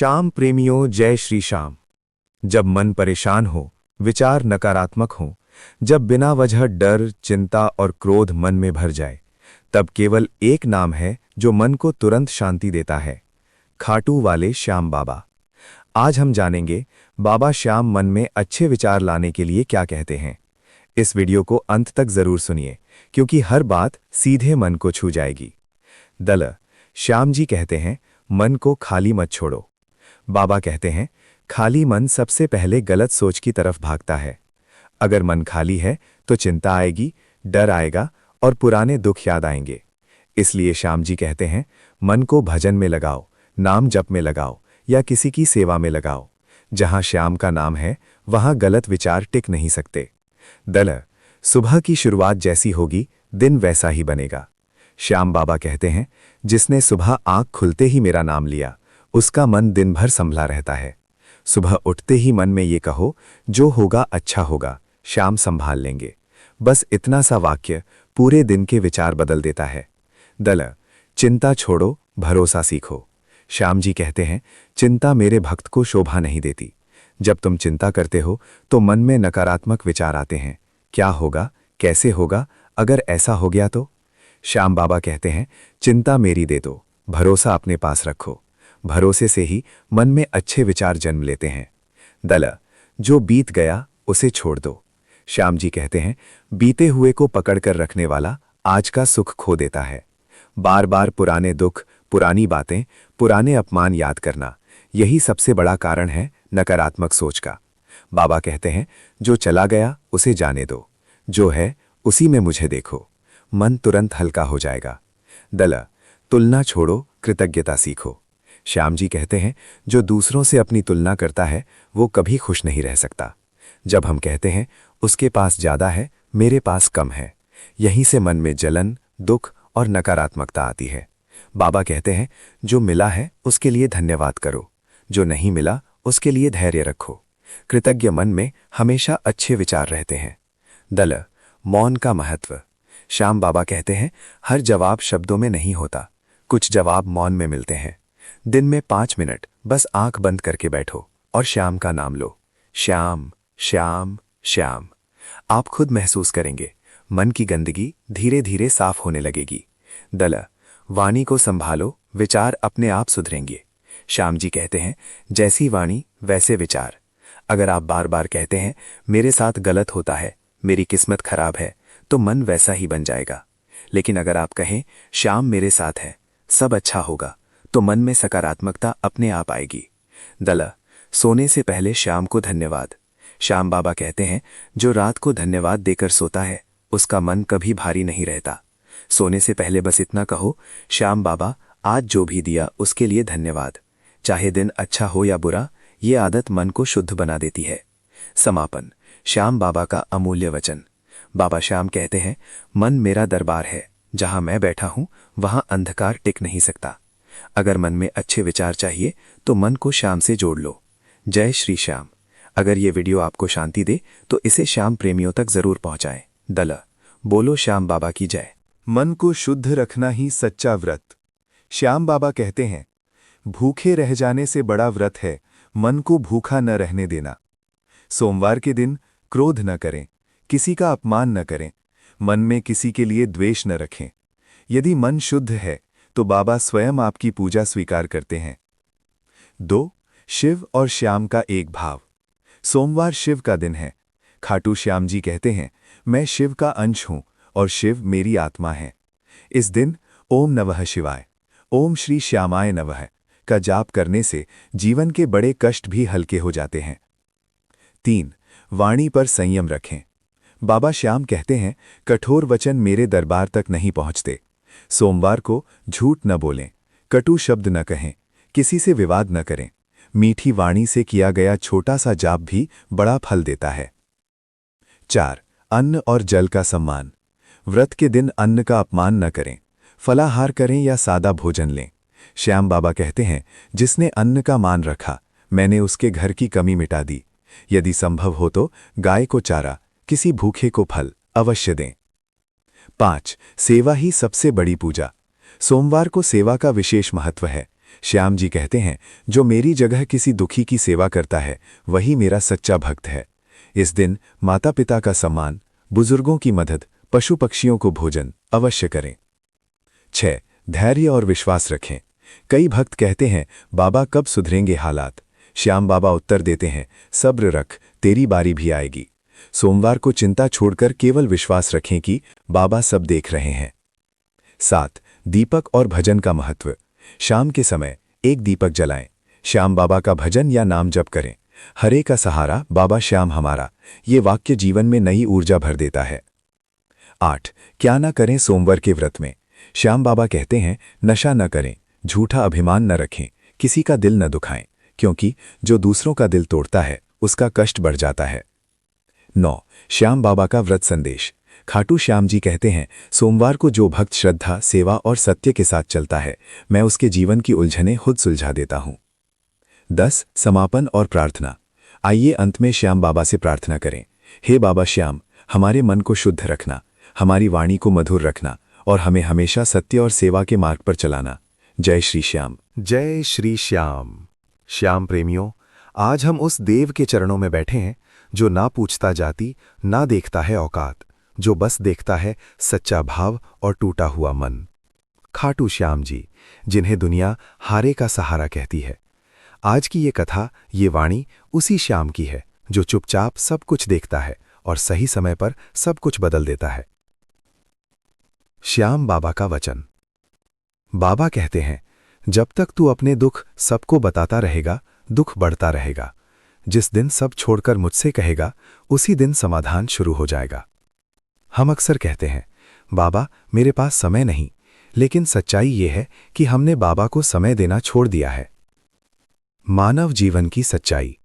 श्याम प्रेमियों, जय श्री श्याम। जब मन परेशान हो, विचार नकारात्मक हो, जब बिना वजह डर, चिंता और क्रोध मन में भर जाए, तब केवल एक नाम है जो मन को तुरंत शांति देता है, खाटू वाले श्याम बाबा। आज हम जानेंगे बाबा श्याम मन में अच्छे विचार लाने के लिए क्या कहते हैं। इस वीडियो को अंत तक जरूर सुनिए, क्योंकि हर बात सीधे मन को छू जाएगी। श्याम जी कहते हैं, मन को खाली मत छोड़ो। बाबा कहते हैं, खाली मन सबसे पहले गलत सोच की तरफ भागता है। अगर मन खाली है तो चिंता आएगी, डर आएगा और पुराने दुख याद आएंगे। इसलिए श्याम जी कहते हैं, मन को भजन में लगाओ, नाम जप में लगाओ या किसी की सेवा में लगाओ। जहां श्याम का नाम है वहां गलत विचार टिक नहीं सकते। सुबह की शुरुआत जैसी होगी, दिन वैसा ही बनेगा। श्याम बाबा कहते हैं, जिसने सुबह आंख खुलते ही मेरा नाम लिया, उसका मन दिन भर संभला रहता है। सुबह उठते ही मन में ये कहो, जो होगा अच्छा होगा, श्याम संभाल लेंगे। बस इतना सा वाक्य पूरे दिन के विचार बदल देता है। चिंता छोड़ो, भरोसा सीखो। श्याम जी कहते हैं, चिंता मेरे भक्त को शोभा नहीं देती। जब तुम चिंता करते हो तो मन में नकारात्मक विचार आते हैं। क्या होगा, कैसे होगा, अगर ऐसा हो गया तो? श्याम बाबा कहते हैं, चिंता मेरी दे दो, भरोसा अपने पास रखो। भरोसे से ही मन में अच्छे विचार जन्म लेते हैं। जो बीत गया उसे छोड़ दो। श्याम जी कहते हैं, बीते हुए को पकड़कर रखने वाला आज का सुख खो देता है। बार बार पुराने दुख, पुरानी बातें, पुराने अपमान याद करना, यही सबसे बड़ा कारण है नकारात्मक सोच का। बाबा कहते हैं, जो चला गया उसे जाने दो, जो है उसी में मुझे देखो। मन तुरंत हल्का हो जाएगा। तुलना छोड़ो, कृतज्ञता सीखो। श्याम जी कहते हैं, जो दूसरों से अपनी तुलना करता है वो कभी खुश नहीं रह सकता। जब हम कहते हैं, उसके पास ज्यादा है, मेरे पास कम है, यहीं से मन में जलन, दुख और नकारात्मकता आती है। बाबा कहते हैं, जो मिला है उसके लिए धन्यवाद करो, जो नहीं मिला उसके लिए धैर्य रखो। कृतज्ञ मन में हमेशा अच्छे विचार रहते हैं। मौन का महत्व। श्याम बाबा कहते हैं, हर जवाब शब्दों में नहीं होता, कुछ जवाब मौन में मिलते हैं। दिन में 5 मिनट बस आंख बंद करके बैठो और श्याम का नाम लो। श्याम श्याम श्याम। आप खुद महसूस करेंगे, मन की गंदगी धीरे धीरे साफ होने लगेगी। वाणी को संभालो, विचार अपने आप सुधरेंगे। श्याम जी कहते हैं, जैसी वाणी वैसे विचार। अगर आप बार बार कहते हैं, मेरे साथ गलत होता है, मेरी किस्मत खराब है, तो मन वैसा ही बन जाएगा। लेकिन अगर आप कहें, श्याम मेरे साथ है, सब अच्छा होगा, तो मन में सकारात्मकता अपने आप आएगी। सोने से पहले श्याम को धन्यवाद। श्याम बाबा कहते हैं, जो रात को धन्यवाद देकर सोता है उसका मन कभी भारी नहीं रहता। सोने से पहले बस इतना कहो, श्याम बाबा आज जो भी दिया उसके लिए धन्यवाद। चाहे दिन अच्छा हो या बुरा, ये आदत मन को शुद्ध बना देती है। समापन। श्याम बाबा का अमूल्य वचन। बाबा श्याम कहते हैं, मन मेरा दरबार है, जहां मैं बैठा हूं वहां अंधकार टिक नहीं सकता। अगर मन में अच्छे विचार चाहिए तो मन को श्याम से जोड़ लो। जय श्री श्याम। अगर ये वीडियो आपको शांति दे तो इसे श्याम प्रेमियों तक जरूर पहुंचाएं। बोलो श्याम बाबा की जय। मन को शुद्ध रखना ही सच्चा व्रत। श्याम बाबा कहते हैं, भूखे रह जाने से बड़ा व्रत है मन को भूखा न रहने देना। सोमवार के दिन क्रोध न करें, किसी का अपमान न करें, मन में किसी के लिए द्वेष न रखें। यदि मन शुद्ध है तो बाबा स्वयं आपकी पूजा स्वीकार करते हैं। 2. शिव और श्याम का एक भाव। सोमवार शिव का दिन है। खाटू श्याम जी कहते हैं, मैं शिव का अंश हूं और शिव मेरी आत्मा है। इस दिन ओम नमः शिवाय, ओम श्री श्यामाय नमः का जाप करने से जीवन के बड़े कष्ट भी हल्के हो जाते हैं। 3. वाणी पर संयम रखें। बाबा श्याम कहते हैं, कठोर वचन मेरे दरबार तक नहीं पहुंचते। सोमवार को झूठ न बोलें, कटु शब्द न कहें, किसी से विवाद न करें। मीठी वाणी से किया गया छोटा सा जाप भी बड़ा फल देता है। 4. अन्न और जल का सम्मान। व्रत के दिन अन्न का अपमान न करें, फलाहार करें या सादा भोजन लें। श्याम बाबा कहते हैं, जिसने अन्न का मान रखा, मैंने उसके घर की कमी मिटा दी। यदि संभव हो तो गाय को चारा, किसी भूखे को फल अवश्य दें। 5. सेवा ही सबसे बड़ी पूजा। सोमवार को सेवा का विशेष महत्व है। श्याम जी कहते हैं, जो मेरी जगह किसी दुखी की सेवा करता है वही मेरा सच्चा भक्त है। इस दिन माता पिता का सम्मान, बुजुर्गों की मदद, पशु पक्षियों को भोजन अवश्य करें। 6. धैर्य और विश्वास रखें। कई भक्त कहते हैं, बाबा कब सुधरेंगे हालात। श्याम बाबा उत्तर देते हैं, सब्र रख, तेरी बारी भी आएगी। सोमवार को चिंता छोड़कर केवल विश्वास रखें कि बाबा सब देख रहे हैं। 7. दीपक और भजन का महत्व। शाम के समय एक दीपक जलाएं, श्याम बाबा का भजन या नाम जप करें। हरे का सहारा बाबा श्याम हमारा, ये वाक्य जीवन में नई ऊर्जा भर देता है। 8. क्या न करें सोमवार के व्रत में। श्याम बाबा कहते हैं, नशा न करें, झूठा अभिमान न रखें, किसी का दिल न दुखाएं, क्योंकि जो दूसरों का दिल तोड़ता है उसका कष्ट बढ़ जाता है। 9. श्याम बाबा का व्रत संदेश। खाटू श्याम जी कहते हैं, सोमवार को जो भक्त श्रद्धा, सेवा और सत्य के साथ चलता है, मैं उसके जीवन की उलझनें खुद सुलझा देता हूं। 10. समापन और प्रार्थना। आइए अंत में श्याम बाबा से प्रार्थना करें। हे बाबा श्याम, हमारे मन को शुद्ध रखना, हमारी वाणी को मधुर रखना और हमें हमेशा सत्य और सेवा के मार्ग पर चलाना। जय श्री श्याम। जय श्री श्याम। श्याम प्रेमियों, आज हम उस देव के चरणों में बैठे हैं जो ना पूछता जाति, ना देखता है औकात, जो बस देखता है सच्चा भाव और टूटा हुआ मन। खाटू श्याम जी, जिन्हें दुनिया हारे का सहारा कहती है। आज की ये कथा, ये वाणी उसी श्याम की है जो चुपचाप सब कुछ देखता है और सही समय पर सब कुछ बदल देता है। श्याम बाबा का वचन। बाबा कहते हैं, जब तक तू अपने दुख सबको बताता रहेगा, दुख बढ़ता रहेगा। जिस दिन सब छोड़कर मुझसे कहेगा, उसी दिन समाधान शुरू हो जाएगा। हम अक्सर कहते हैं, बाबा मेरे पास समय नहीं, लेकिन सच्चाई ये है कि हमने बाबा को समय देना छोड़ दिया है। मानव जीवन की सच्चाई।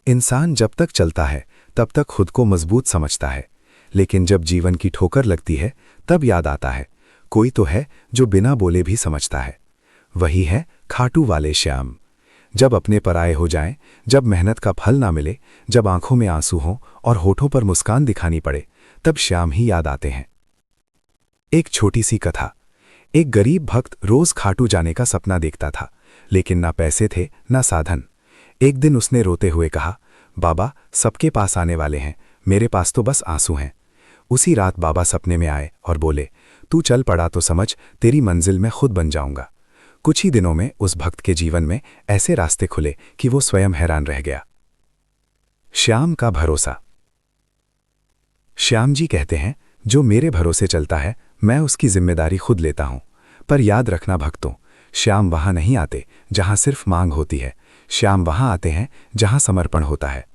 इंसान जब तक चलता है तब तक खुद को मजबूत समझता है, लेकिन जब जीवन की ठोकर लगती है तब याद आता है, कोई तो है जो बिना बोले भी समझता है। वही है खाटू वाले श्याम। जब अपने पराये हो जाएं, जब मेहनत का फल ना मिले, जब आंखों में आंसू हों और होठों पर मुस्कान दिखानी पड़े, तब श्याम ही याद आते हैं। एक छोटी सी कथा। एक गरीब भक्त रोज खाटू जाने का सपना देखता था, लेकिन ना पैसे थे ना साधन। एक दिन उसने रोते हुए कहा, बाबा सबके पास आने वाले हैं, मेरे पास तो बस आंसू हैं। उसी रात बाबा सपने में आए और बोले, तू चल पड़ा तो समझ, तेरी मंजिल मैं खुद बन जाऊंगा। कुछ ही दिनों में उस भक्त के जीवन में ऐसे रास्ते खुले कि वो स्वयं हैरान रह गया। श्याम का भरोसा। श्याम जी कहते हैं, जो मेरे भरोसे चलता है मैं उसकी जिम्मेदारी खुद लेता हूं। पर याद रखना भक्तों, श्याम वहां नहीं आते जहां सिर्फ मांग होती है, श्याम वहां आते हैं जहां समर्पण होता है।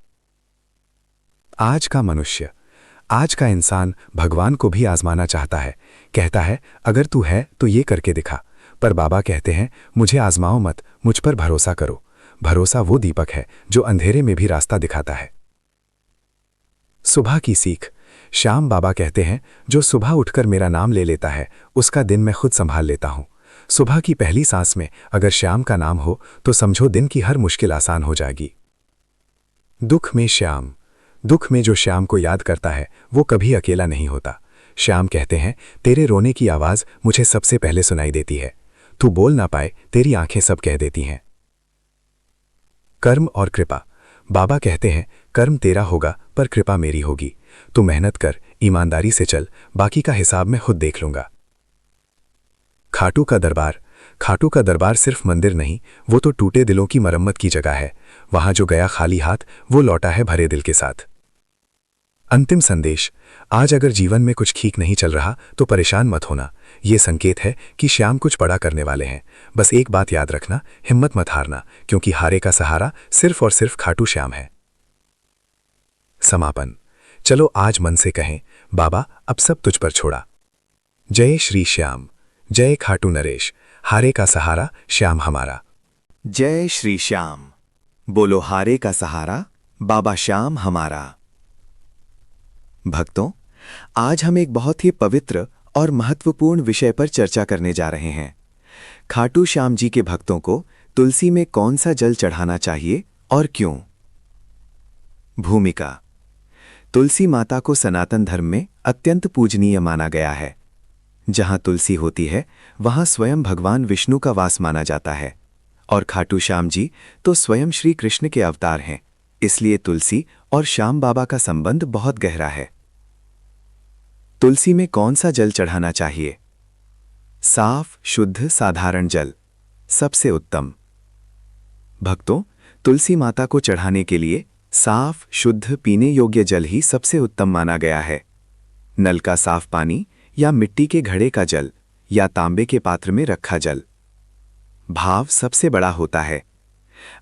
आज का मनुष्य, आज का इंसान भगवान को भी आजमाना चाहता है। कहता है, अगर तू है तो ये करके दिखा। पर बाबा कहते हैं, मुझे आजमाओ मत, मुझ पर भरोसा करो। भरोसा वो दीपक है जो अंधेरे में भी रास्ता दिखाता है। सुबह की सीख। श्याम बाबा कहते हैं, जो सुबह उठकर मेरा नाम ले लेता है उसका दिन मैं खुद संभाल लेता हूं। सुबह की पहली सांस में अगर श्याम का नाम हो तो समझो दिन की हर मुश्किल आसान हो जाएगी। दुख में श्याम। दुख में जो श्याम को याद करता है वो कभी अकेला नहीं होता। श्याम कहते हैं, तेरे रोने की आवाज मुझे सबसे पहले सुनाई देती है। तू बोल ना पाए, तेरी आंखें सब कह देती हैं। कर्म और कृपा। बाबा कहते हैं, कर्म तेरा होगा पर कृपा मेरी होगी। तू मेहनत कर, ईमानदारी से चल, बाकी का हिसाब मैं खुद देख लूंगा। खाटू का दरबार। खाटू का दरबार सिर्फ मंदिर नहीं, वो तो टूटे दिलों की मरम्मत की जगह है। वहां जो गया खाली हाथ वो लौटा है भरे दिल के साथ। अंतिम संदेश। आज अगर जीवन में कुछ ठीक नहीं चल रहा तो परेशान मत होना। ये संकेत है कि श्याम कुछ बड़ा करने वाले हैं। बस एक बात याद रखना, हिम्मत मत हारना, क्योंकि हारे का सहारा सिर्फ और सिर्फ खाटू श्याम है। समापन। चलो आज मन से कहें, बाबा अब सब तुझ पर छोड़ा। जय श्री श्याम। जय खाटू नरेश, हारे का सहारा श्याम हमारा। जय श्री श्याम। बोलो हारे का सहारा बाबा श्याम हमारा। भक्तों, आज हम एक बहुत ही पवित्र और महत्वपूर्ण विषय पर चर्चा करने जा रहे हैं। खाटू श्याम जी के भक्तों को तुलसी में कौन सा जल चढ़ाना चाहिए और क्यों। भूमिका। तुलसी माता को सनातन धर्म में अत्यंत पूजनीय माना गया है। जहां तुलसी होती है वहां स्वयं भगवान विष्णु का वास माना जाता है। और खाटू श्याम जी तो स्वयं श्री कृष्ण के अवतार हैं, इसलिए तुलसी और श्याम बाबा का संबंध बहुत गहरा है। तुलसी में कौन सा जल चढ़ाना चाहिए? साफ, शुद्ध, साधारण जल सबसे उत्तम। भक्तों, तुलसी माता को चढ़ाने के लिए साफ, शुद्ध, पीने योग्य जल ही सबसे उत्तम माना गया है। नल का साफ पानी या मिट्टी के घड़े का जल या तांबे के पात्र में रखा जल। भाव सबसे बड़ा होता है।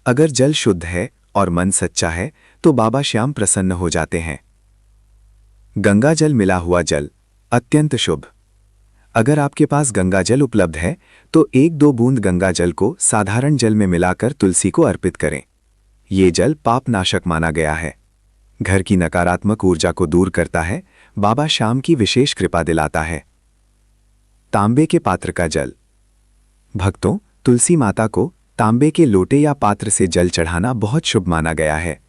अगर जल शुद्ध है और मन सच्चा है तो बाबा श्याम प्रसन्न हो जाते हैं। गंगा जल मिला हुआ जल अत्यंत शुभ। अगर आपके पास गंगा जल उपलब्ध है तो 1-2 बूंद गंगा जल को साधारण जल में मिलाकर तुलसी को अर्पित करें। ये जल पाप नाशक माना गया है, घर की नकारात्मक ऊर्जा को दूर करता है, बाबा श्याम की विशेष कृपा दिलाता है। तांबे के पात्र का जल। भक्तों, तुलसी माता को तांबे के लोटे या पात्र से जल चढ़ाना बहुत शुभ माना गया है।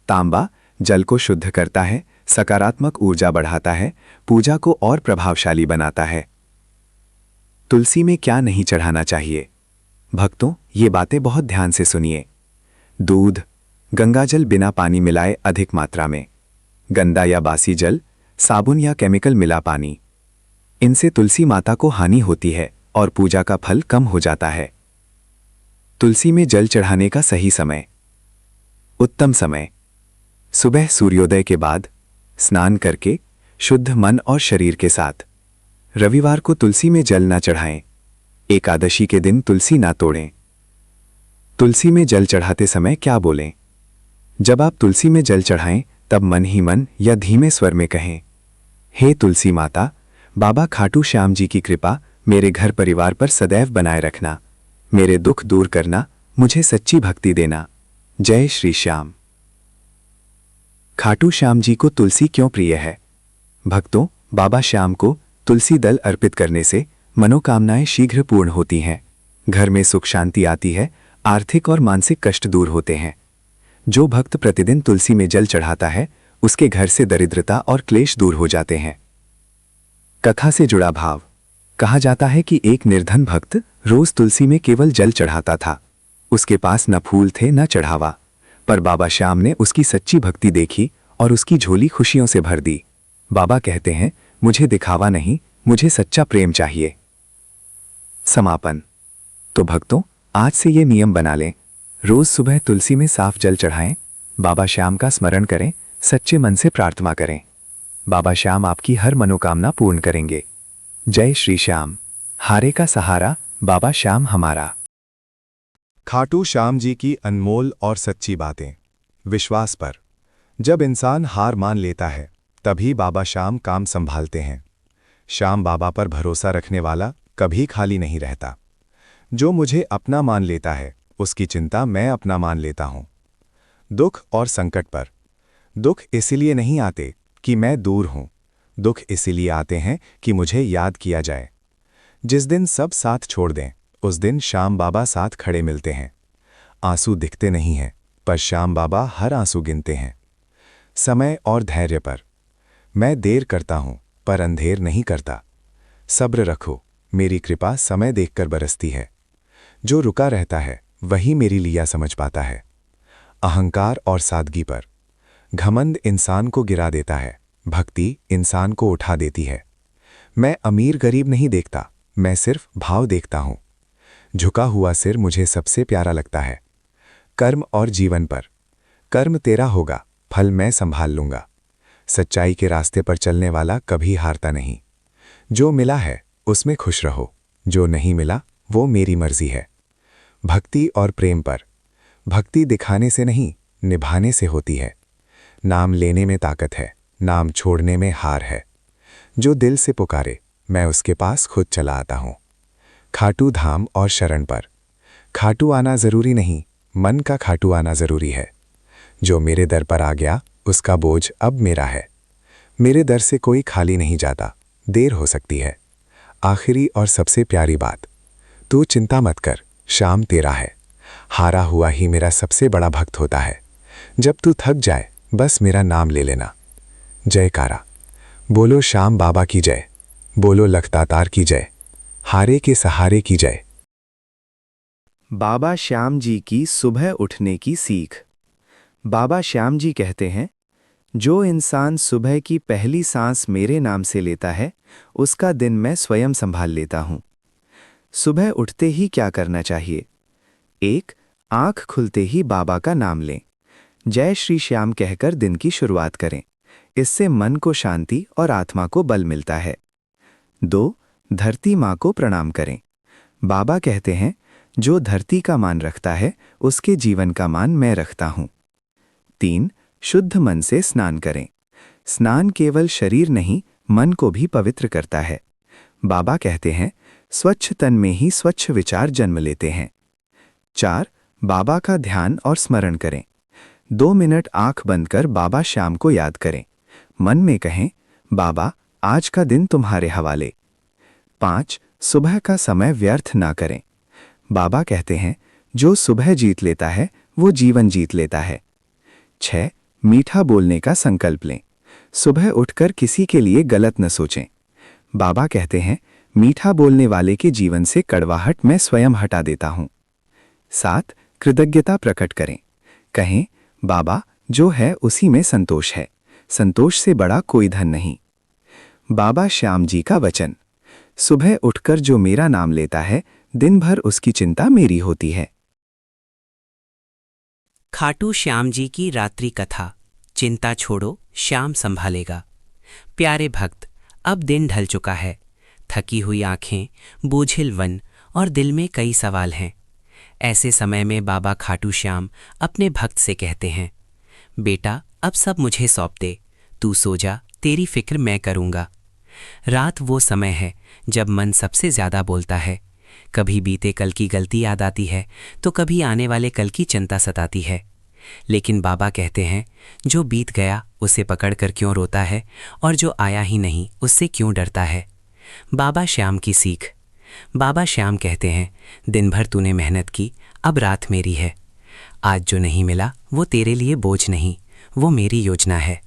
तांबा जल को शुद्ध करता है, सकारात्मक ऊर्जा बढ़ाता है, पूजा को और प्रभावशाली बनाता है। तुलसी में क्या नहीं चढ़ाना चाहिए? भक्तों, ये बातें बहुत ध्यान से सुनिए। दूध, गंगाजल बिना पानी मिलाए अधिक मात्रा में, गंदा या बासी जल, साबुन या केमिकल मिला पानी, इनसे तुलसी माता को हानि होती है और पूजा का फल कम हो जाता है। तुलसी में जल चढ़ाने का सही समय। उत्तम समय सुबह सूर्योदय के बाद, स्नान करके, शुद्ध मन और शरीर के साथ। रविवार को तुलसी में जल ना चढ़ाएं। एकादशी के दिन तुलसी ना तोड़ें। तुलसी में जल चढ़ाते समय क्या बोलें? जब आप तुलसी में जल चढ़ाएं तब मन ही मन या धीमे स्वर में कहें, हे तुलसी माता, बाबा खाटू श्याम जी की कृपा मेरे घर परिवार पर सदैव बनाए रखना, मेरे दुख दूर करना, मुझे सच्ची भक्ति देना। जय श्री श्याम। खाटू श्याम जी को तुलसी क्यों प्रिय है? भक्तों, बाबा श्याम को तुलसी दल अर्पित करने से मनोकामनाएं शीघ्र पूर्ण होती हैं, घर में सुख शांति आती है, आर्थिक और मानसिक कष्ट दूर होते हैं। जो भक्त प्रतिदिन तुलसी में जल चढ़ाता है उसके घर से दरिद्रता और क्लेश दूर हो जाते हैं। कथा से जुड़ा भाव। कहा जाता है कि एक निर्धन भक्त रोज तुलसी में केवल जल चढ़ाता था। उसके पास न फूल थे न चढ़ावा, पर बाबा श्याम ने उसकी सच्ची भक्ति देखी और उसकी झोली खुशियों से भर दी। बाबा कहते हैं, मुझे दिखावा नहीं, मुझे सच्चा प्रेम चाहिए। समापन। तो भक्तों, आज से ये नियम बना लें, रोज सुबह तुलसी में साफ जल चढ़ाएं, बाबा श्याम का स्मरण करें, सच्चे मन से प्रार्थना करें। बाबा श्याम आपकी हर मनोकामना पूर्ण करेंगे। जय श्री श्याम। हारे का सहारा, बाबा श्याम हमारा। खाटू श्याम जी की अनमोल और सच्ची बातें। विश्वास पर। जब इंसान हार मान लेता है तभी बाबा श्याम काम संभालते हैं। श्याम बाबा पर भरोसा रखने वाला कभी खाली नहीं रहता। जो मुझे अपना मान लेता है उसकी चिंता मैं अपना मान लेता हूं। दुख और संकट पर। दुख इसलिए नहीं आते कि मैं दूर हूं, दुख इसलिए आते हैं कि मुझे याद किया जाए। जिस दिन सब साथ छोड़ दें उस दिन श्याम बाबा साथ खड़े मिलते हैं। आंसू दिखते नहीं हैं पर श्याम बाबा हर आंसू गिनते हैं। समय और धैर्य पर। मैं देर करता हूं पर अंधेर नहीं करता। सब्र रखो, मेरी कृपा समय देखकर बरसती है। जो रुका रहता है वही मेरी लीला समझ पाता है। अहंकार और सादगी पर। घमंड इंसान को गिरा देता है, भक्ति इंसान को उठा देती है। मैं अमीर गरीब नहीं देखता, मैं सिर्फ भाव देखता हूं। झुका हुआ सिर मुझे सबसे प्यारा लगता है। कर्म और जीवन पर। कर्म तेरा होगा, फल मैं संभाल लूंगा। सच्चाई के रास्ते पर चलने वाला कभी हारता नहीं। जो मिला है उसमें खुश रहो, जो नहीं मिला वो मेरी मर्जी है। भक्ति और प्रेम पर। भक्ति दिखाने से नहीं, निभाने से होती है। नाम लेने में ताकत है, नाम छोड़ने में हार है। जो दिल से पुकारे मैं उसके पास खुद चला आता हूं। खाटू धाम और शरण पर। खाटू आना जरूरी नहीं, मन का खाटू आना जरूरी है। जो मेरे दर पर आ गया उसका बोझ अब मेरा है। मेरे दर से कोई खाली नहीं जाता, देर हो सकती है। आखिरी और सबसे प्यारी बात, तू चिंता मत कर, श्याम तेरा है। हारा हुआ ही मेरा सबसे बड़ा भक्त होता है। जब तू थक जाए बस मेरा नाम ले लेना। जयकारा। बोलो श्याम बाबा की जय, बोलो लखतातार की जय, हारे के सहारे की जय। बाबा श्याम जी की सुबह उठने की सीख। बाबा श्याम जी कहते हैं, जो इंसान सुबह की पहली सांस मेरे नाम से लेता है, उसका दिन मैं स्वयं संभाल लेता हूँ। सुबह उठते ही क्या करना चाहिए? 1. आंख खुलते ही बाबा का नाम लें। जय श्री श्याम कहकर दिन की शुरुआत करें। इससे मन को शांति और आत्मा को बल मिलता है। 2. धरती माँ को प्रणाम करें। बाबा कहते हैं, जो धरती का मान रखता है, उसके जीवन का मान मैं रखता हूँ। 3. शुद्ध मन से स्नान करें। स्नान केवल शरीर नहीं, मन को भी पवित्र करता है। बाबा कहते हैं, स्वच्छ तन में ही स्वच्छ विचार जन्म लेते हैं। 4. बाबा का ध्यान और स्मरण करें। 2 मिनट आंख बंद कर बाबा श्याम को याद करें। मन में कहें, बाबा आज का दिन तुम्हारे हवाले। 5. सुबह का समय व्यर्थ ना करें। बाबा कहते हैं, जो सुबह जीत लेता है वो जीवन जीत लेता है। 6. मीठा बोलने का संकल्प लें। सुबह उठकर किसी के लिए गलत न सोचें। बाबा कहते हैं, मीठा बोलने वाले के जीवन से कड़वाहट मैं स्वयं हटा देता हूँ। 7. कृतज्ञता प्रकट करें। कहें, बाबा जो है उसी में संतोष है, संतोष से बड़ा कोई धन नहीं। बाबा श्याम जी का वचन। सुबह उठकर जो मेरा नाम लेता है, दिन भर उसकी चिंता मेरी होती है। खाटू श्याम जी की रात्रि कथा। चिंता छोड़ो, श्याम संभालेगा। प्यारे भक्त, अब दिन ढल चुका है। थकी हुई आंखें, बोझिल वन और दिल में कई सवाल हैं। ऐसे समय में बाबा खाटू श्याम अपने भक्त से कहते हैं, बेटा अब सब मुझे सौंप दे, तू सो जा, तेरी फिक्र मैं करूँगा। रात वो समय है जब मन सबसे ज़्यादा बोलता है। कभी बीते कल की गलती याद आती है, तो कभी आने वाले कल की चिंता सताती है। लेकिन बाबा कहते हैं, जो बीत गया उसे पकड़कर क्यों रोता है, और जो आया ही नहीं उससे क्यों डरता है। बाबा श्याम की सीख। बाबा श्याम कहते हैं, दिन भर तूने मेहनत की, अब रात मेरी है। आज जो नहीं मिला वो तेरे लिए बोझ नहीं, वो मेरी योजना है।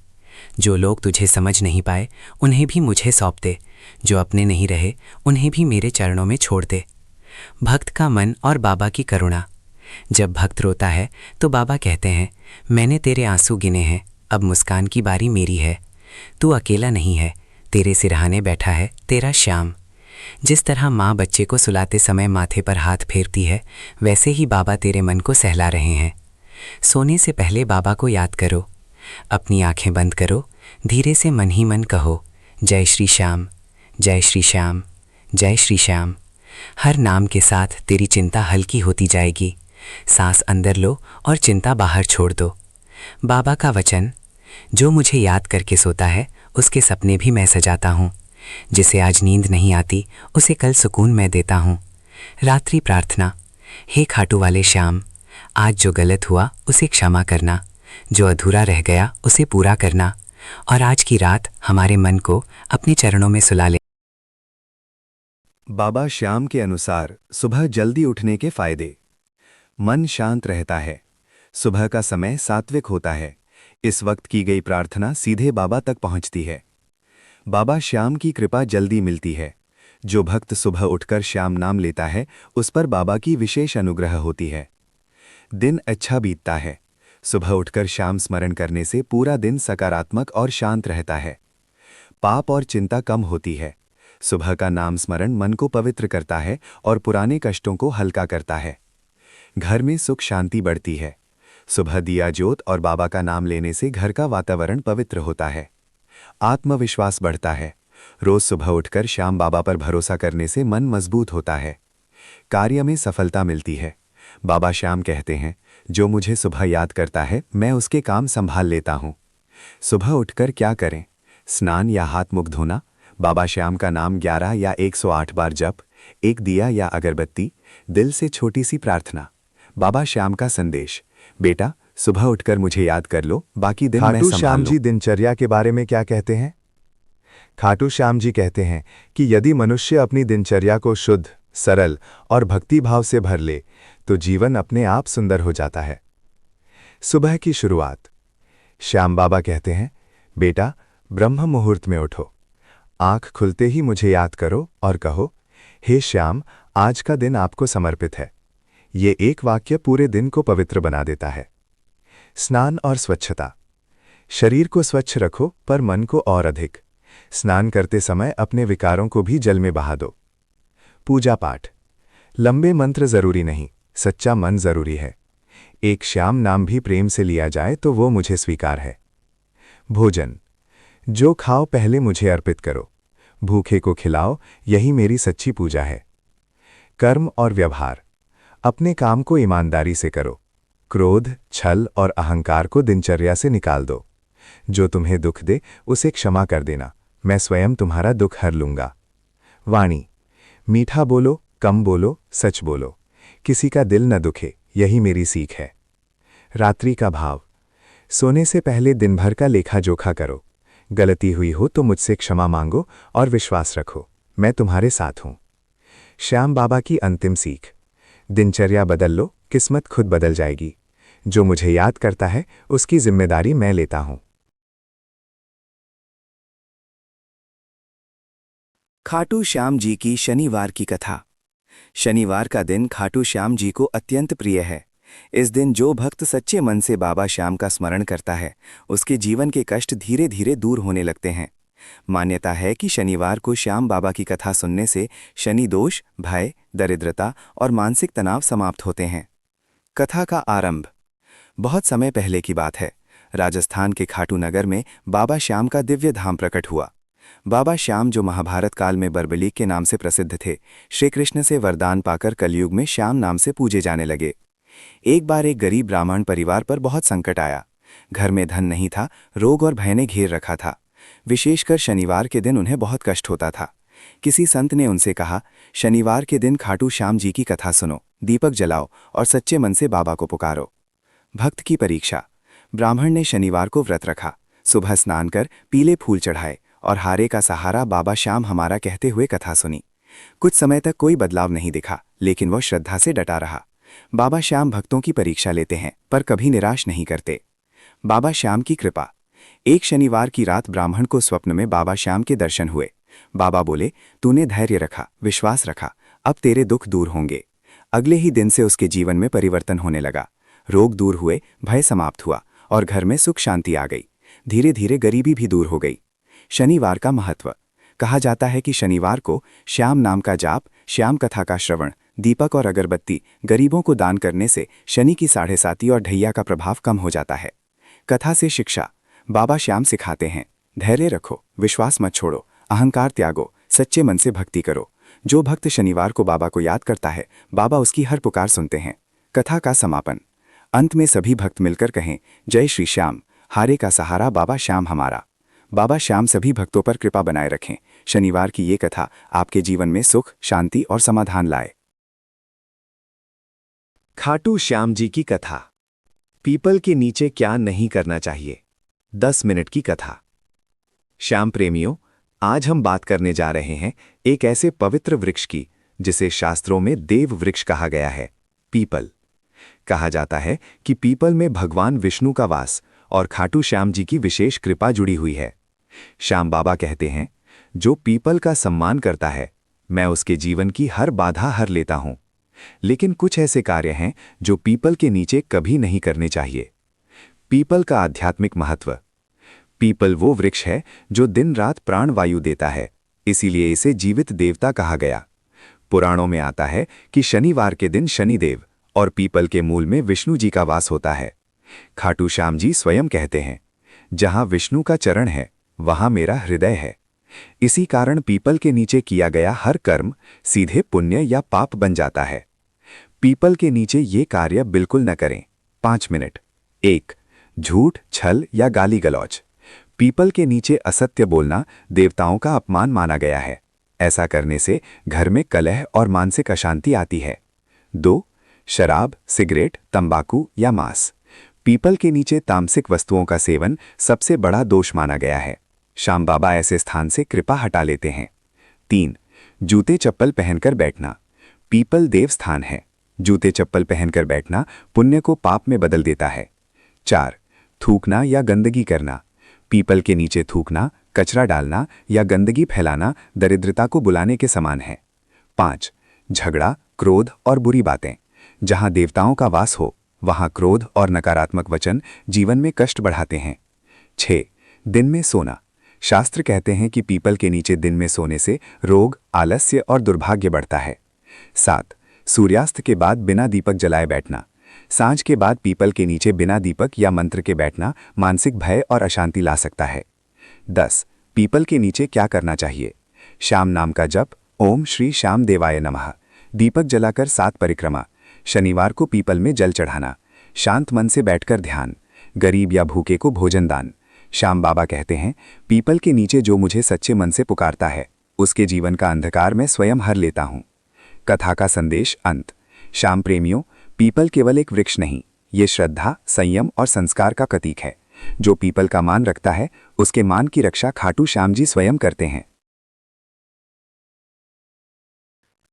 जो लोग तुझे समझ नहीं पाए उन्हें भी मुझे सौंप दे, जो अपने नहीं रहे उन्हें भी मेरे चरणों में छोड़ दे। भक्त का मन और बाबा की करुणा। जब भक्त रोता है तो बाबा कहते हैं, मैंने तेरे आंसू गिने हैं, अब मुस्कान की बारी मेरी है। तू अकेला नहीं है, तेरे सिरहाने बैठा है तेरा श्याम। जिस तरह माँ बच्चे को सुलाते समय माथे पर हाथ फेरती है, वैसे ही बाबा तेरे मन को सहला रहे हैं। सोने से पहले बाबा को याद करो। अपनी आंखें बंद करो, धीरे से मन ही मन कहो, जय श्री श्याम, जय श्री श्याम, जय श्री श्याम। हर नाम के साथ तेरी चिंता हल्की होती जाएगी। सांस अंदर लो और चिंता बाहर छोड़ दो। बाबा का वचन। जो मुझे याद करके सोता है उसके सपने भी मैं सजाता हूँ। जिसे आज नींद नहीं आती उसे कल सुकून मैं देता हूँ। रात्रि प्रार्थना। हे खाटू वाले श्याम, आज जो गलत हुआ उसे क्षमा करना, जो अधूरा रह गया उसे पूरा करना, और आज की रात हमारे मन को अपने चरणों में सुला ले। बाबा श्याम के अनुसार सुबह जल्दी उठने के फायदे। मन शांत रहता है। सुबह का समय सात्विक होता है। इस वक्त की गई प्रार्थना सीधे बाबा तक पहुंचती है। बाबा श्याम की कृपा जल्दी मिलती है। जो भक्त सुबह उठकर श्याम नाम लेता है उस पर बाबा की विशेष अनुग्रह होती है। दिन अच्छा बीतता है। सुबह उठकर श्याम स्मरण करने से पूरा दिन सकारात्मक और शांत रहता है। पाप और चिंता कम होती है। सुबह का नाम स्मरण मन को पवित्र करता है और पुराने कष्टों को हल्का करता है। घर में सुख शांति बढ़ती है। सुबह दिया ज्योत और बाबा का नाम लेने से घर का वातावरण पवित्र होता है। आत्मविश्वास बढ़ता है। रोज सुबह उठकर श्याम बाबा पर भरोसा करने से मन मजबूत होता है। कार्य में सफलता मिलती है। बाबा श्याम कहते हैं, जो मुझे सुबह याद करता है मैं उसके काम संभाल लेता हूँ। सुबह उठकर क्या करें? स्नान या हाथ मुख धोना, बाबा श्याम का नाम 11 या 108 बार जप, एक दिया या अगरबत्ती, दिल से छोटी सी प्रार्थना। बाबा श्याम का संदेश। बेटा सुबह उठकर मुझे याद कर लो, बाकी दिन मैं खाटू संभाल श्याम लूं। जी दिनचर्या के बारे में क्या कहते हैं? खाटू श्याम जी कहते हैं कि यदि मनुष्य अपनी दिनचर्या को शुद्ध, सरल और भक्तिभाव से भर ले तो जीवन अपने आप सुंदर हो जाता है। सुबह की शुरुआत। श्याम बाबा कहते हैं, बेटा ब्रह्म मुहूर्त में उठो। आंख खुलते ही मुझे याद करो और कहो, हे श्याम, आज का दिन आपको समर्पित है। ये एक वाक्य पूरे दिन को पवित्र बना देता है। स्नान और स्वच्छता। शरीर को स्वच्छ रखो पर मन को और अधिक। स्नान करते समय अपने विकारों को भी जल में बहा दो। पूजा पाठ। लंबे मंत्र जरूरी नहीं, सच्चा मन जरूरी है। एक श्याम नाम भी प्रेम से लिया जाए तो वो मुझे स्वीकार है। भोजन। जो खाओ पहले मुझे अर्पित करो। भूखे को खिलाओ, यही मेरी सच्ची पूजा है। कर्म और व्यवहार। अपने काम को ईमानदारी से करो। क्रोध, छल और अहंकार को दिनचर्या से निकाल दो। जो तुम्हें दुख दे उसे क्षमा कर देना, मैं स्वयं तुम्हारा दुख हर लूंगा। वाणी। मीठा बोलो, कम बोलो, सच बोलो। किसी का दिल न दुखे, यही मेरी सीख है। रात्रि का भाव। सोने से पहले दिन भर का लेखा जोखा करो। गलती हुई हो तो मुझसे क्षमा मांगो और विश्वास रखो, मैं तुम्हारे साथ हूं। श्याम बाबा की अंतिम सीख। दिनचर्या बदल लो, किस्मत खुद बदल जाएगी। जो मुझे याद करता है उसकी जिम्मेदारी मैं लेता हूं। खाटू श्याम जी की शनिवार की कथा। शनिवार का दिन खाटू श्याम जी को अत्यंत प्रिय है। इस दिन जो भक्त सच्चे मन से बाबा श्याम का स्मरण करता है, उसके जीवन के कष्ट धीरे धीरे दूर होने लगते हैं। मान्यता है कि शनिवार को श्याम बाबा की कथा सुनने से शनि दोष, भय, दरिद्रता और मानसिक तनाव समाप्त होते हैं। कथा का आरंभ। बहुत समय पहले की बात है। राजस्थान के खाटू नगर में बाबा श्याम का दिव्य धाम प्रकट हुआ। बाबा श्याम, जो महाभारत काल में बर्बलीक के नाम से प्रसिद्ध थे, श्री कृष्ण से वरदान पाकर कलयुग में श्याम नाम से पूजे जाने लगे। एक बार एक गरीब ब्राह्मण परिवार पर बहुत संकट आया। घर में धन नहीं था, रोग और भय ने घेर रखा था। विशेषकर शनिवार के दिन उन्हें बहुत कष्ट होता था। किसी संत ने उनसे कहा, शनिवार के दिन खाटू श्याम जी की कथा सुनो, दीपक जलाओ और सच्चे मन से बाबा को पुकारो। भक्त की परीक्षा। ब्राह्मण ने शनिवार को व्रत रखा, सुबह स्नान कर पीले फूल चढ़ाए और हारे का सहारा बाबा श्याम हमारा कहते हुए कथा सुनी। कुछ समय तक कोई बदलाव नहीं दिखा, लेकिन वह श्रद्धा से डटा रहा। बाबा श्याम भक्तों की परीक्षा लेते हैं पर कभी निराश नहीं करते। बाबा श्याम की कृपा। एक शनिवार की रात ब्राह्मण को स्वप्न में बाबा श्याम के दर्शन हुए। बाबा बोले, तूने धैर्य रखा, विश्वास रखा, अब तेरे दुख दूर होंगे। अगले ही दिन से उसके जीवन में परिवर्तन होने लगा। रोग दूर हुए, भय समाप्त हुआ और घर में सुख शांति आ गई। धीरे धीरे गरीबी भी दूर हो गई। शनिवार का महत्व। कहा जाता है कि शनिवार को श्याम नाम का जाप, श्याम कथा का श्रवण, दीपक और अगरबत्ती, गरीबों को दान करने से शनि की 7.5 और ढैया का प्रभाव कम हो जाता है। कथा से शिक्षा। बाबा श्याम सिखाते हैं, धैर्य रखो, विश्वास मत छोड़ो, अहंकार त्यागो, सच्चे मन से भक्ति करो। जो भक्त शनिवार को बाबा को याद करता है, बाबा उसकी हर पुकार सुनते हैं। कथा का समापन। अंत में सभी भक्त मिलकर कहें, जय श्री श्याम, हारे का सहारा बाबा श्याम हमारा। बाबा श्याम सभी भक्तों पर कृपा बनाए रखें। शनिवार की ये कथा आपके जीवन में सुख, शांति और समाधान लाए। खाटू श्याम जी की कथा। पीपल के नीचे क्या नहीं करना चाहिए। 10 मिनट की कथा। श्याम प्रेमियों, आज हम बात करने जा रहे हैं एक ऐसे पवित्र वृक्ष की जिसे शास्त्रों में देव वृक्ष कहा गया है, पीपल। कहा जाता है कि पीपल में भगवान विष्णु का वास और खाटू श्याम जी की विशेष कृपा जुड़ी हुई है। श्याम बाबा कहते हैं, जो पीपल का सम्मान करता है, मैं उसके जीवन की हर बाधा हर लेता हूं। लेकिन कुछ ऐसे कार्य हैं जो पीपल के नीचे कभी नहीं करने चाहिए। पीपल का आध्यात्मिक महत्व। पीपल वो वृक्ष है जो दिन रात प्राण वायु देता है, इसीलिए इसे जीवित देवता कहा गया। पुराणों में आता है कि शनिवार के दिन शनिदेव और पीपल के मूल में विष्णु जी का वास होता है। खाटू श्याम जी स्वयं कहते हैं, जहां विष्णु का चरण है वहां मेरा हृदय है। इसी कारण पीपल के नीचे किया गया हर कर्म सीधे पुण्य या पाप बन जाता है। पीपल के नीचे ये कार्य बिल्कुल न करें। 5 मिनट। 1. झूठ, छल या गाली गलौज। पीपल के नीचे असत्य बोलना देवताओं का अपमान माना गया है। ऐसा करने से घर में कलह और मानसिक अशांति आती है। 2. शराब, सिगरेट, तंबाकू या मांस। पीपल के नीचे तामसिक वस्तुओं का सेवन सबसे बड़ा दोष माना गया है। श्याम बाबा ऐसे स्थान से कृपा हटा लेते हैं। 3. जूते चप्पल पहनकर बैठना। पीपल देव स्थान है। जूते चप्पल पहनकर बैठना पुण्य को पाप में बदल देता है। 4. थूकना या गंदगी करना। पीपल के नीचे थूकना, कचरा डालना या गंदगी फैलाना दरिद्रता को बुलाने के समान है। 5. झगड़ा, क्रोध और बुरी बातें। जहां देवताओं का वास हो वहां क्रोध और नकारात्मक वचन जीवन में कष्ट बढ़ाते हैं। 6. दिन में सोना। शास्त्र कहते हैं कि पीपल के नीचे दिन में सोने से रोग, आलस्य और दुर्भाग्य बढ़ता है। 7. सूर्यास्त के बाद बिना दीपक जलाए बैठना। सांझ के बाद पीपल के नीचे बिना दीपक या मंत्र के बैठना मानसिक भय और अशांति ला सकता है। 10. पीपल के नीचे क्या करना चाहिए? श्याम नाम का जप, ओम श्री श्याम देवाय नमः, दीपक जलाकर 7 परिक्रमा, शनिवार को पीपल में जल चढ़ाना, शांत मन से बैठकर ध्यान, गरीब या भूखे को भोजन दान। श्याम बाबा कहते हैं, पीपल के नीचे जो मुझे सच्चे मन से पुकारता है उसके जीवन का अंधकार मैं स्वयं हर लेता हूँ। कथा का संदेश अंत। श्याम प्रेमियों, पीपल केवल एक वृक्ष नहीं, ये श्रद्धा, संयम और संस्कार का प्रतीक है। जो पीपल का मान रखता है उसके मान की रक्षा खाटू श्याम जी स्वयं करते हैं।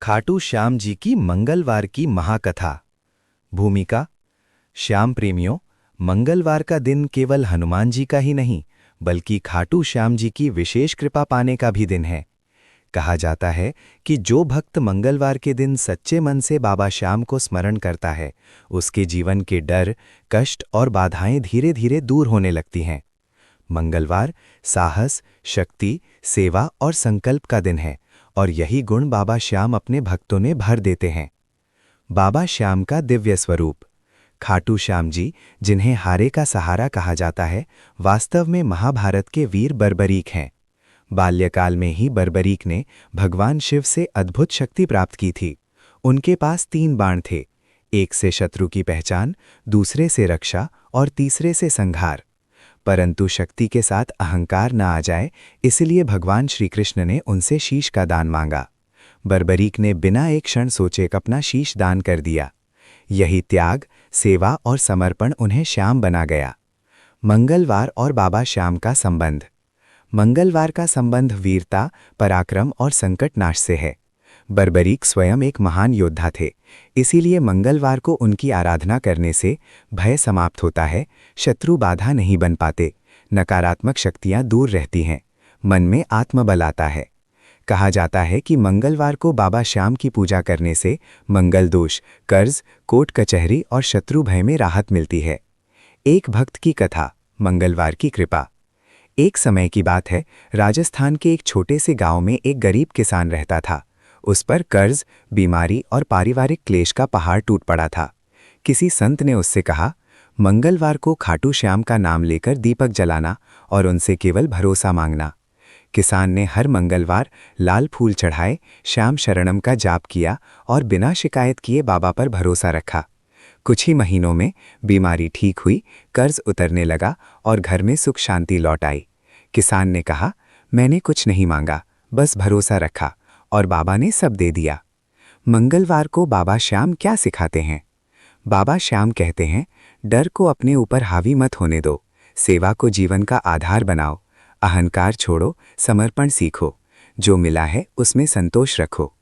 खाटू श्याम जी की मंगलवार की महाकथा। भूमिका। श्याम प्रेमियों, मंगलवार का दिन केवल हनुमान जी का ही नहीं बल्कि खाटू श्याम जी की विशेष कृपा पाने का भी दिन है। कहा जाता है कि जो भक्त मंगलवार के दिन सच्चे मन से बाबा श्याम को स्मरण करता है उसके जीवन के डर, कष्ट और बाधाएं धीरे धीरे दूर होने लगती हैं। मंगलवार साहस, शक्ति, सेवा और संकल्प का दिन है और यही गुण बाबा श्याम अपने भक्तों ने भर देते हैं। बाबा श्याम का दिव्य स्वरूप। खाटू श्याम जी, जिन्हें हारे का सहारा कहा जाता है, वास्तव में महाभारत के वीर बर्बरीक हैं। बाल्यकाल में ही बर्बरीक ने भगवान शिव से अद्भुत शक्ति प्राप्त की थी। उनके पास 3 बाण थे, एक से शत्रु की पहचान, दूसरे से रक्षा और तीसरे से संहार। परंतु शक्ति के साथ अहंकार न आ जाए, इसलिए भगवान श्री कृष्ण ने उनसे शीश का दान मांगा। बर्बरीक ने बिना एक क्षण सोचे अपना शीश दान कर दिया। यही त्याग, सेवा और समर्पण उन्हें श्याम बना गया। मंगलवार और बाबा श्याम का संबंध। मंगलवार का संबंध वीरता, पराक्रम और संकटनाश से है। बर्बरीक स्वयं एक महान योद्धा थे, इसीलिए मंगलवार को उनकी आराधना करने से भय समाप्त होता है, शत्रु बाधा नहीं बन पाते, नकारात्मक शक्तियां दूर रहती हैं, मन में आत्मबल आता है। कहा जाता है कि मंगलवार को बाबा श्याम की पूजा करने से मंगल दोष, कर्ज, कोर्ट कचहरी और शत्रु भय में राहत मिलती है। एक भक्त की कथा, मंगलवार की कृपा। एक समय की बात है, राजस्थान के एक छोटे से गांव में एक गरीब किसान रहता था। उस पर कर्ज, बीमारी और पारिवारिक क्लेश का पहाड़ टूट पड़ा था। किसी संत ने उससे कहा, मंगलवार को खाटू श्याम का नाम लेकर दीपक जलाना और उनसे केवल भरोसा मांगना। किसान ने हर मंगलवार लाल फूल चढ़ाए, श्याम शरणम का जाप किया और बिना शिकायत किए बाबा पर भरोसा रखा। कुछ ही महीनों में बीमारी ठीक हुई, कर्ज उतरने लगा और घर में सुख शांति लौट आई। किसान ने कहा, मैंने कुछ नहीं मांगा, बस भरोसा रखा और बाबा ने सब दे दिया। मंगलवार को बाबा श्याम क्या सिखाते हैं? बाबा श्याम कहते हैं, डर को अपने ऊपर हावी मत होने दो, सेवा को जीवन का आधार बनाओ, अहंकार छोड़ो, समर्पण सीखो, जो मिला है उसमें संतोष रखो।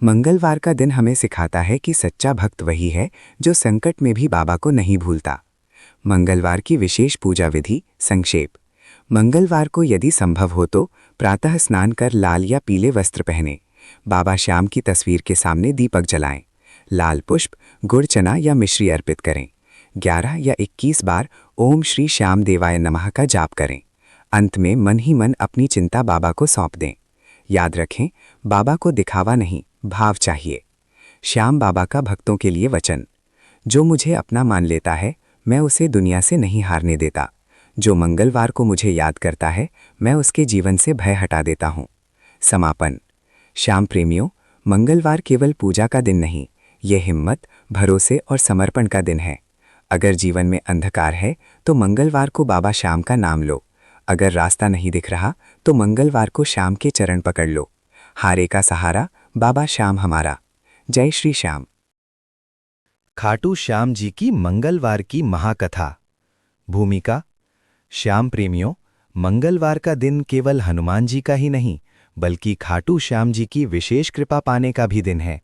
मंगलवार का दिन हमें सिखाता है कि सच्चा भक्त वही है जो संकट में भी बाबा को नहीं भूलता। मंगलवार की विशेष पूजा विधि संक्षेप। मंगलवार को यदि संभव हो तो प्रातः स्नान कर लाल या पीले वस्त्र पहने, बाबा श्याम की तस्वीर के सामने दीपक जलाएं, लाल पुष्प, गुड़ चना या मिश्री अर्पित करें, 11 या 21 बार ओम श्री श्याम देवाय नमः का जाप करें। अंत में मन ही मन अपनी चिंता बाबा को सौंप दें। याद रखें, बाबा को दिखावा नहीं, भाव चाहिए। श्याम बाबा का भक्तों के लिए वचन। जो मुझे अपना मान लेता है, मैं उसे दुनिया से नहीं हारने देता। जो मंगलवार को मुझे याद करता है, मैं उसके जीवन से भय हटा देता हूँ। समापन। श्याम प्रेमियों, मंगलवार केवल पूजा का दिन नहीं, ये हिम्मत, भरोसे और समर्पण का दिन है। अगर जीवन में अंधकार है तो मंगलवार को बाबा श्याम का नाम लो। अगर रास्ता नहीं दिख रहा तो मंगलवार को श्याम के चरण पकड़ लो। हारे का सहारा बाबा श्याम हमारा। जय श्री श्याम। खाटू श्याम जी की मंगलवार की महाकथा। भूमिका। श्याम प्रेमियों, मंगलवार का दिन केवल हनुमान जी का ही नहीं बल्कि खाटू श्याम जी की विशेष कृपा पाने का भी दिन है।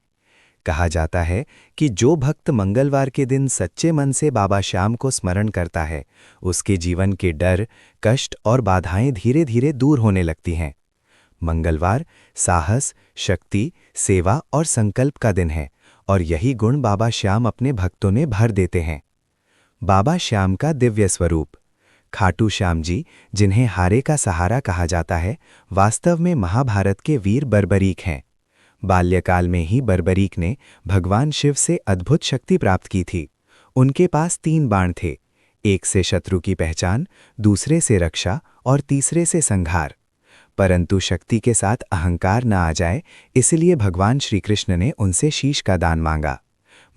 कहा जाता है कि जो भक्त मंगलवार के दिन सच्चे मन से बाबा श्याम को स्मरण करता है उसके जीवन के डर, कष्ट और बाधाएं धीरे धीरे दूर होने लगती हैं। मंगलवार साहस, शक्ति, सेवा और संकल्प का दिन है और यही गुण बाबा श्याम अपने भक्तों में भर देते हैं। बाबा श्याम का दिव्य स्वरूप। खाटू श्याम जी, जिन्हें हारे का सहारा कहा जाता है, वास्तव में महाभारत के वीर बर्बरीक हैं। बाल्यकाल में ही बर्बरीक ने भगवान शिव से अद्भुत शक्ति प्राप्त की थी। उनके पास 3 बाण थे, एक से शत्रु की पहचान, दूसरे से रक्षा और तीसरे से संहार। परंतु शक्ति के साथ अहंकार न आ जाए, इसलिए भगवान श्री कृष्ण ने उनसे शीश का दान मांगा।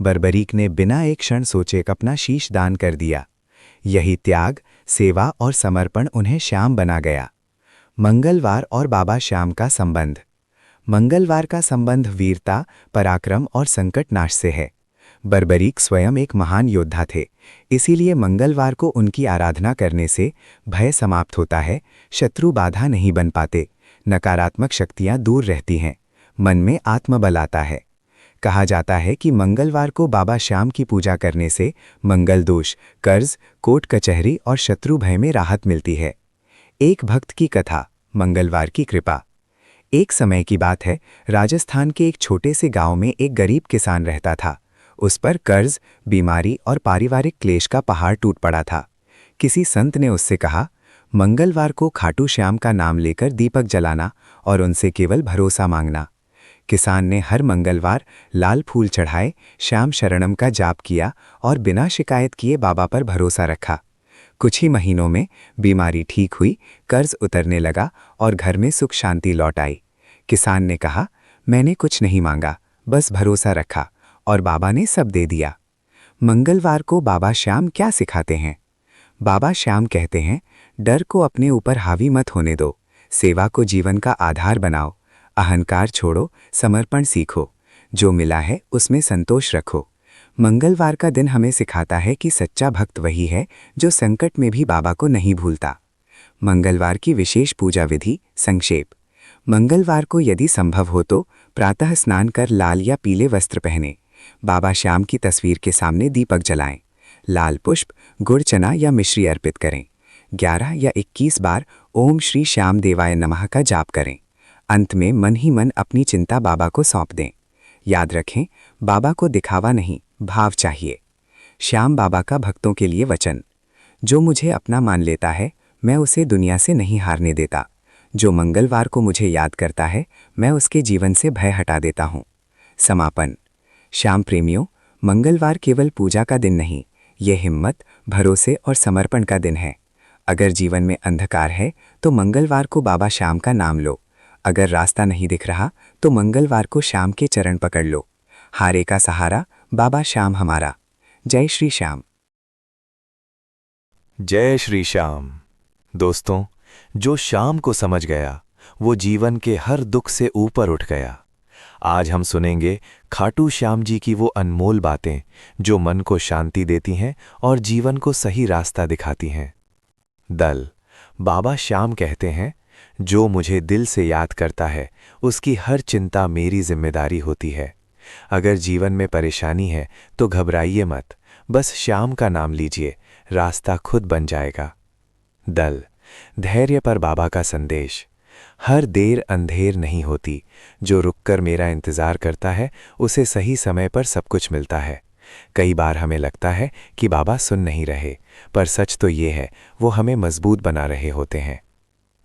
बर्बरीक ने बिना एक क्षण सोचे अपना शीश दान कर दिया। यही त्याग, सेवा और समर्पण उन्हें श्याम बना गया। मंगलवार और बाबा श्याम का संबंध। मंगलवार का संबंध वीरता, पराक्रम और संकटनाश से है। बर्बरीक स्वयं एक महान योद्धा थे, इसीलिए मंगलवार को उनकी आराधना करने से भय समाप्त होता है, शत्रु बाधा नहीं बन पाते, नकारात्मक शक्तियां दूर रहती हैं, मन में आत्मबल आता है। कहा जाता है कि मंगलवार को बाबा श्याम की पूजा करने से मंगल दोष, कर्ज, कोर्ट कचहरी और शत्रु भय में राहत मिलती है। एक भक्त की कथा, मंगलवार की कृपा। एक समय की बात है, राजस्थान के एक छोटे से गांव में एक गरीब किसान रहता था। उस पर कर्ज, बीमारी और पारिवारिक क्लेश का पहाड़ टूट पड़ा था। किसी संत ने उससे कहा, मंगलवार को खाटू श्याम का नाम लेकर दीपक जलाना और उनसे केवल भरोसा मांगना। किसान ने हर मंगलवार लाल फूल चढ़ाए, श्याम शरणम का जाप किया और बिना शिकायत किए बाबा पर भरोसा रखा। कुछ ही महीनों में बीमारी ठीक हुई, कर्ज उतरने लगा और घर में सुख शांति लौट आई। किसान ने कहा, मैंने कुछ नहीं मांगा, बस भरोसा रखा और बाबा ने सब दे दिया। मंगलवार को बाबा श्याम क्या सिखाते हैं? बाबा श्याम कहते हैं, डर को अपने ऊपर हावी मत होने दो, सेवा को जीवन का आधार बनाओ, अहंकार छोड़ो, समर्पण सीखो, जो मिला है उसमें संतोष रखो। मंगलवार का दिन हमें सिखाता है कि सच्चा भक्त वही है जो संकट में भी बाबा को नहीं भूलता। मंगलवार की विशेष पूजा विधि संक्षेप। मंगलवार को यदि संभव हो तो प्रातः स्नान कर लाल या पीले वस्त्र पहने, बाबा श्याम की तस्वीर के सामने दीपक जलाएं, लाल पुष्प, गुड़ चना या मिश्री अर्पित करें, 11 या 21 बार ओम श्री श्याम देवाय नमः का जाप करें। अंत में मन ही मन अपनी चिंता बाबा को सौंप दें। याद रखें, बाबा को दिखावा नहीं, भाव चाहिए। श्याम बाबा का भक्तों के लिए वचन। जो मुझे अपना मान लेता है, मैं उसे दुनिया से नहीं हारने देता। जो मंगलवार को मुझे याद करता है, मैं उसके जीवन से भय हटा देता हूँ। समापन। श्याम प्रेमियों, मंगलवार केवल पूजा का दिन नहीं, यह हिम्मत, भरोसे और समर्पण का दिन है। अगर जीवन में अंधकार है तो मंगलवार को बाबा श्याम का नाम लो। अगर रास्ता नहीं दिख रहा तो मंगलवार को श्याम के चरण पकड़ लो। हारे का सहारा, बाबा श्याम हमारा। जय श्री श्याम। जय श्री श्याम। दोस्तों, जो श्याम को समझ गया वो जीवन के हर दुख से ऊपर उठ गया। आज हम सुनेंगे खाटू श्याम जी की वो अनमोल बातें जो मन को शांति देती हैं और जीवन को सही रास्ता दिखाती हैं। दल। बाबा श्याम कहते हैं, जो मुझे दिल से याद करता है उसकी हर चिंता मेरी जिम्मेदारी होती है। अगर जीवन में परेशानी है तो घबराइए मत, बस श्याम का नाम लीजिए, रास्ता खुद बन जाएगा। दल। धैर्य पर बाबा का संदेश। हर देर अंधेर नहीं होती, जो रुककर मेरा इंतजार करता है उसे सही समय पर सब कुछ मिलता है। कई बार हमें लगता है कि बाबा सुन नहीं रहे, पर सच तो ये है वो हमें मजबूत बना रहे होते हैं।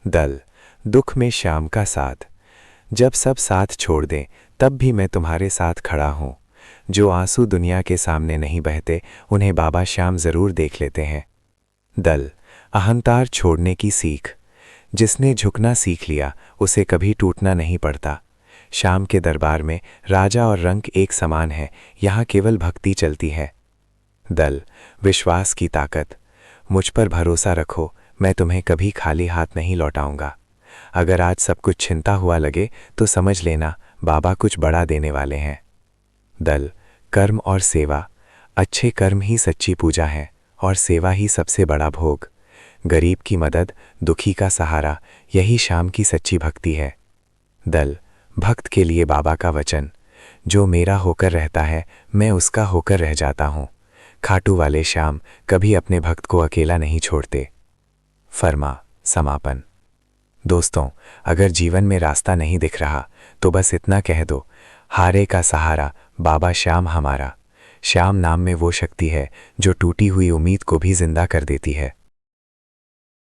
दल। दुख में श्याम का साथ। जब सब साथ छोड़ दें तब भी मैं तुम्हारे साथ खड़ा हूँ। जो आंसू दुनिया के सामने नहीं बहते उन्हें बाबा श्याम जरूर देख लेते हैं। दल। अहंकार छोड़ने की सीख। जिसने झुकना सीख लिया उसे कभी टूटना नहीं पड़ता। श्याम के दरबार में राजा और रंक एक समान है, यहाँ केवल भक्ति चलती है। दल। विश्वास की ताकत। मुझ पर भरोसा रखो, मैं तुम्हें कभी खाली हाथ नहीं लौटाऊंगा। अगर आज सब कुछ छिनता हुआ लगे तो समझ लेना बाबा कुछ बड़ा देने वाले हैं। दल। कर्म और सेवा। अच्छे कर्म ही सच्ची पूजा है और सेवा ही सबसे बड़ा भोग। गरीब की मदद, दुखी का सहारा, यही श्याम की सच्ची भक्ति है। दल। भक्त के लिए बाबा का वचन। जो मेरा होकर रहता है मैं उसका होकर रह जाता हूँ। खाटू वाले श्याम कभी अपने भक्त को अकेला नहीं छोड़ते। फरमा। समापन। दोस्तों, अगर जीवन में रास्ता नहीं दिख रहा तो बस इतना कह दो, हारे का सहारा, बाबा श्याम हमारा। श्याम नाम में वो शक्ति है जो टूटी हुई उम्मीद को भी जिंदा कर देती है।